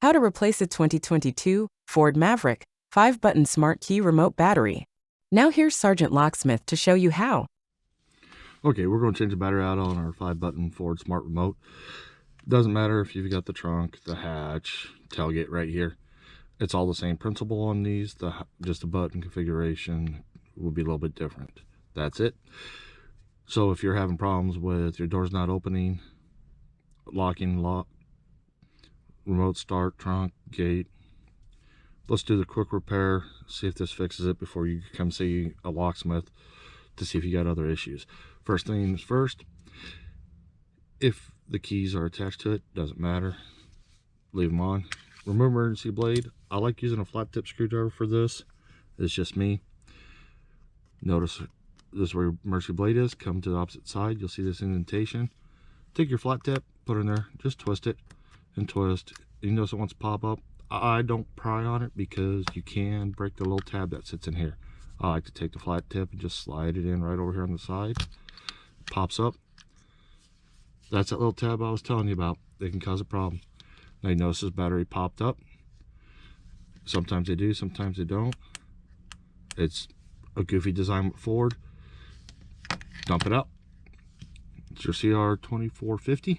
How to replace a 2022 Ford Maverick 5-button smart key remote battery. Now here's Sergeant Locksmith to show you how. Okay, we're going to change the battery out on our 5-button Ford smart remote. Doesn't matter if you've got the trunk, the hatch, tailgate right here. It's all the same principle on these. Just the button configuration will be a little bit different. That's it. So if you're having problems with your doors not opening, locking, remote start, trunk, gate, let's do the quick repair, see if this fixes it before you come see a locksmith to see if you got other issues. First things first, if the keys are attached to it, doesn't matter, leave them on. Remove emergency blade. I like using a flat tip screwdriver for this. It's just me. Notice this is where your emergency blade is. Come to the opposite side, you'll see this indentation. Take your flat tip, put it in there, just twist it and twist. You notice it wants to pop up. I don't pry on it because you can break the little tab that sits in here. I like to take the flat tip and just slide it in right over here on the side. Pops up. That's that little tab I was telling you about. They can cause a problem. Now you notice this battery popped up. Sometimes they do, sometimes they don't. It's a goofy design with Ford. Dump it out. It's your CR2450.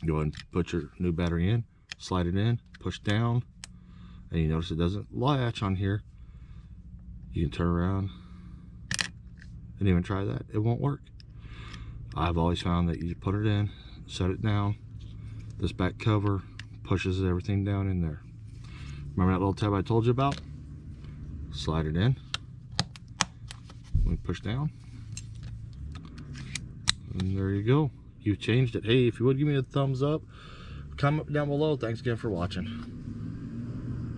Go ahead and put your new battery in, slide it in, push down, and you notice it doesn't latch on here. You can turn around and even try that. It won't work. I've always found that you put it in, set it down, this back cover pushes everything down in there. Remember that little tab I told you about? Slide it in. We push down. And there you go. You've changed it. Hey, if you would give me a thumbs up, comment down below. Thanks again for watching.